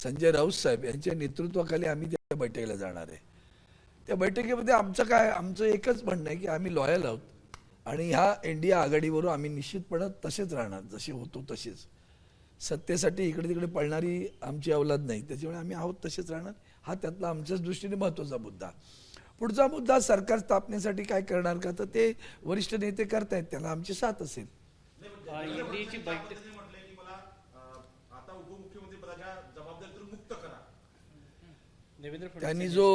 संजय राऊत साहेब यांच्या नेतृत्वाखाली आम्ही त्या बैठकीला जाणार आहे. त्या बैठकीमध्ये आमचं एकच म्हणणं आहे की आम्ही लॉयल आहोत आणि ह्या इंडिया आघाडीवर आम्ही निश्चितपणे तसेच राहणार, जसे होतो तसेच. सत्तेसाठी इकडे तिकडे पळणारी आमची अवलाद नाही, त्याच्यामुळे आम्ही आहोत तसेच राहणार. हा त्यातला आमच्याच दृष्टीने महत्त्वाचा मुद्दा. पुढचा मुद्दा सरकार स्थापनेसाठी काय करणार का, तर ते वरिष्ठ नेते करतायत, त्याला आमची साथ असेल. त्यांनी जो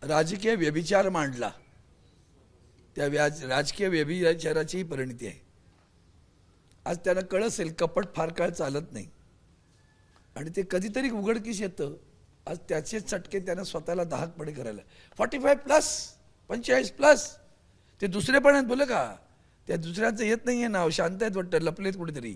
राजकीय व्यभिचार मांडला, त्या राजकीय व्यभिचाराची परिणती आहे. आज त्यांना कळ असेल कपट फार काळ चालत नाही आणि ते कधीतरी उघडकीस येतं. आज त्याचे चटके त्यांना स्वतःला दाहकपणे करायला. 45+, 45+, ते दुसरे पण आहेत बोले का, त्या दुसऱ्यांचं येत नाही आहे नाव, शांत आहेत वाटतं, लपलेत कुठेतरी.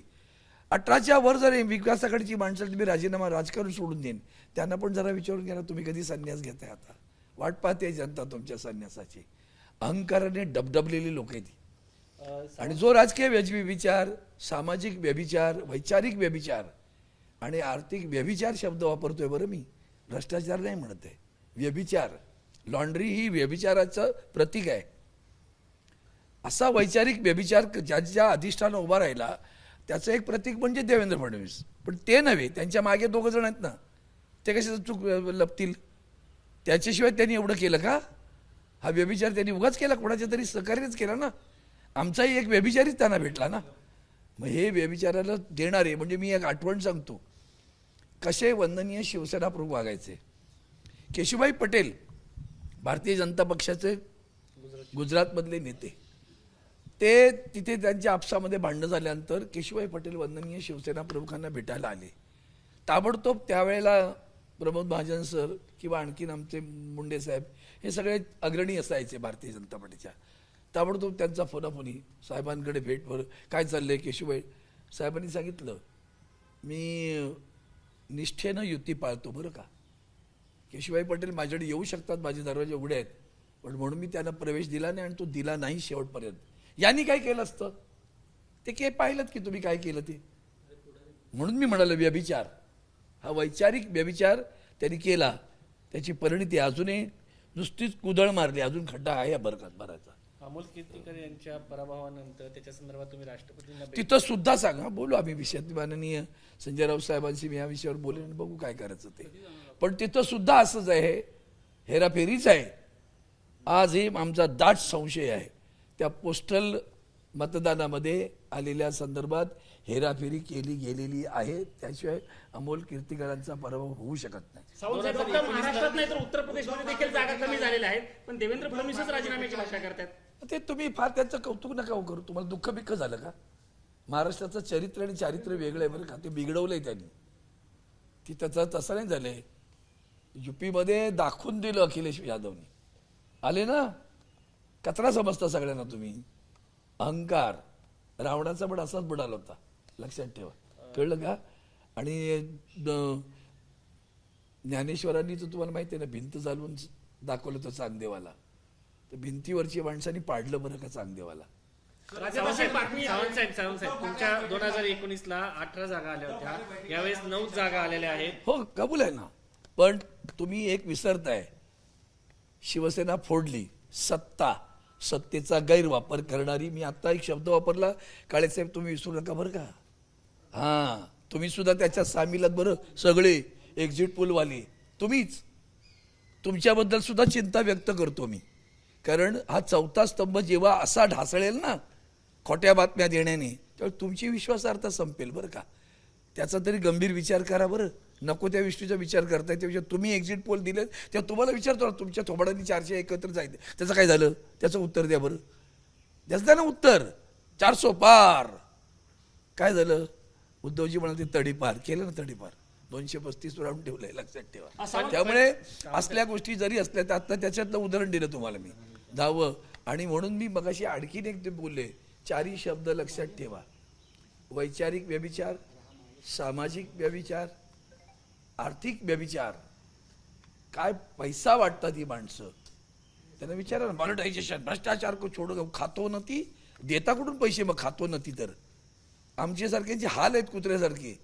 18च्या वर जर विकास आघाडीची माणसं तुम्ही राजीनामा राजकारण सोडून देईन, त्यांना पण जरा विचारून घ्या ना, तुम्ही कधी संन्यास घेताय. आता वाट पाहते जनता तुमच्या संन्यासाची. अहंकाराने डबडबलेली लोक आहेत आणि जो राजकीय व्यभिचार, सामाजिक व्यभिचार, वैचारिक व्यभिचार आणि आर्थिक व्यभिचार शब्द वापरतोय बरं मी, भ्रष्टाचार नाही म्हणत आहे, व्यभिचार. लॉन्ड्री ही व्यभिचाराचं प्रतीक आहे. असा वैचारिक व्यभिचार ज्याच्या अधिष्ठानं उभा राहिला त्याचं एक प्रतीक म्हणजे देवेंद्र फडणवीस. पण ते नव्हे, त्यांच्या मागे 2 जण आहेत ना, ते कसे चूक लपतील. त्याच्याशिवाय त्यांनी एवढं केलं का? हा व्यभिचार त्यांनी उगाच केला, कोणाच्या तरी सहकार्यच केला ना. आमचाही एक व्यभिचारीच त्यांना भेटला ना. मग हे व्यभिचाराला देणारे, म्हणजे मी एक आठवण सांगतो कसे वंदनीय शिवसेना प्रमुख वागायचे. केशुभाई पटेल भारतीय जनता पक्षाचे गुजरातमधले नेते, ते तिथे त्यांच्या आपसामध्ये भांडणं झाल्यानंतर केशुभाई पटेल वंदनीय शिवसेना प्रमुखांना भेटायला आले. ताबडतोब त्यावेळेला प्रमोद महाजन सर किंवा आणखीन आमचे मुंडे साहेब हे सगळे अग्रणी असायचे भारतीय जनता पार्टीच्या. ताबडतोब त्यांचा फोनाफोनी साहेबांकडे भेटवर काय चाललंय. केशुभाई साहेबांनी सांगितलं, मी निष्ठेनं युती पाळतो बरं का. केशुभाई पटेल माझ्याकडे येऊ शकतात, माझे दरवाजे उघडे आहेत, पण म्हणून मी त्यांना प्रवेश दिला नाही आणि तो दिला नाही शेवटपर्यंत. यांनी काय केलं असतं ते काय पाहिलं की तुम्ही काय केलं ते. म्हणून मी म्हणालो व्यभिचार, हा वैचारिक व्यभिचार त्यांनी केला, त्याची परिणती अजूनही नुसतीच कुदळ मारली, अजून खड्डा आहे या बरकात भरायचा. अमोल कीर्तीकर यांच्या पराभवानंतर त्याच्या संदर्भात तुम्ही राष्ट्रपतींना तिथं सुद्धा सांगा, बोलू आम्ही विषयात. माननीय संजय राऊत साहेबांशी मी या विषयावर बोलेन आणि बघू काय करायचं ते. पण तिथं सुद्धा असंच आहे, हेराफेरीच आहे. आजही आमचा दाट संशय आहे त्या पोस्टल मतदानामध्ये आलेल्या संदर्भात हेराफेरी केली गेलेली आहे. त्याशिवाय अमोल कीर्तीकरांचा पराभव होऊ शकत नाही. महाराष्ट्रात नाही तर उत्तर प्रदेशमध्ये देखील जागा कमी झालेल्या आहेत, पण देवेंद्र फडणवीसच राजीनाम्याची भाषा करतात. ते तुम्ही फार त्यांचं कौतुक नका करू. तुम्हाला दुःख बिक्ख झालं का? महाराष्ट्राचं चरित्र आणि चारित्र्य वेगळं आहे बरं का, ते बिघडवलंय त्यांनी. ती त्याचं तसं नाही झालंय. युपीमध्ये दाखवून दिलं अखिलेश यादवनी. आले ना, कचरा समजता सगळ्यांना तुम्ही. अहंकार रावणाचा पण असाच बुडाला होता, लक्षात ठेवा, कळलं का? आणि ज्ञानेश्वरांनी तर तुम्हाला माहिती आहे ना, भिंत चालवून दाखवलं तर चांगदेवाला. तर भिंतीवरची माणसांनी पाडलं बरं का चांगदेवाला. सावंतसाहेब तुमच्या 2019ला 18 जागा आल्या होत्या, यावेळेस 9 जागा आलेल्या आहेत. हो, कबूल आहे ना. पण तुम्ही एक विसरताय, शिवसेना फोडली, सत्तेचा गैरवापर करणारी. मी आता एक शब्द वापरला काळेसाहेब, तुम्ही विसरू नका बरं का. हां, तुम्ही सुद्धा त्याच्यात सामील आहात बरं. सगळे एक्झिट पोलवाले तुम्हीच. तुमच्याबद्दल सुद्धा चिंता व्यक्त करतो मी, कारण हा 4था स्तंभ जेव्हा असा ढासळेल ना खोट्या बातम्या देण्याने, तेव्हा तुमची विश्वासार्हता संपेल बरं का. त्याचा तरी गंभीर विचार करा बरं. नको त्या विषयीचा विचार करताय, त्यापेक्षा तुम्ही एक्झिट पोल दिले तेव्हा तुम्हाला विचारतो ना, तुमच्या थोबाडांनी 400 एकत्र जायचं, त्याचं काय झालं? त्याचं उत्तर द्या बरं. द्याच ना उत्तर. 400 पार काय झालं? उद्धवजी म्हणाले तडीपार केलं ना, तडीपार 235 राऊंड ठेवलंय, लक्षात ठेवा. त्यामुळे असल्या गोष्टी जरी असल्या तर आता त्याच्यातलं उदाहरण दिलं तुम्हाला मी 10. आणि म्हणून मी मगाशी आणखीन एक ते बोलले, 4ही शब्द लक्षात ठेवा. वैचारिक व्यभिचार, सामाजिक व्यभिचार, आर्थिक व्यभिचार. काय पैसा वाटतात ही माणसं, त्यांना विचारा ना. मॉनिटायझेशन, भ्रष्टाचार को छोडो, खातो न ती देता कुठून पैसे, मग खातो न ती. तर आमच्यासारख्यांचे हाल आहेत कुत्र्यासारखे.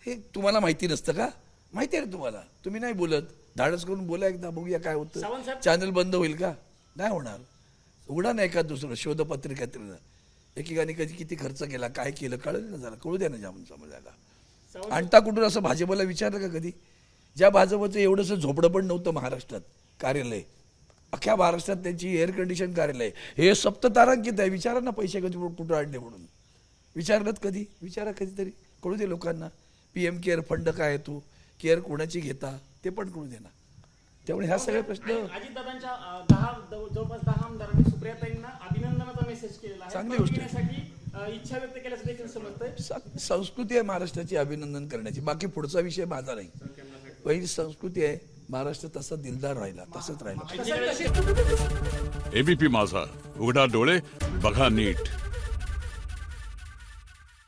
हे तुम्हाला माहिती नसतं का? माहिती आहे ना तुम्हाला, तुम्ही नाही बोलत. धाडस करून बोला एकदा, बघूया काय होतं. सावंतसाहेब- चॅनल बंद होईल का? नाही होणार. उघडा नाही का दुसरं शोधपत्रिकेत एकेकाने कधी किती खर्च केला, काय केलं कळलं ना, जरा कळू द्या ना जाऊन समाजाला. सावंत- आणता कुठून असं भाजपला विचारलं का कधी? ज्या भाजपचं एवढंसं झोपडं पण नव्हतं महाराष्ट्रात कार्यालय, अख्ख्या महाराष्ट्रात त्यांची एअर कंडिशन कार्यालय, हे सप्ततारांकित आहे. विचारा ना पैसे कधी कुठं आणले म्हणून. विचारलं कधी? विचारा कधीतरी, कळू दे लोकांना. PM केअर फंड काय आहे, तो केअर कोणाची घेता ते पण कळू दे ना. त्यामुळे ह्या सगळे प्रश्न अजितदादांच्या जवळपास 10 आमदारांनी सुप्रियाताईंना अभिनंदनाचा मेसेज केलेला आहे. चांगली पद गोष्ट आहे. घेण्यासाठी इच्छा व्यक्त केल्याचं देखील समजतंय. संस्कृती आहे महाराष्ट्राची अभिनंदन करण्याची. बाकी पुढचा विषय माझा नाही. पहिली संस्कृती आहे महाराष्ट्र तसा दिलदार राहिला, तसंच राहिला. एबीपी माझा, उघडा डोळे बघा नीट.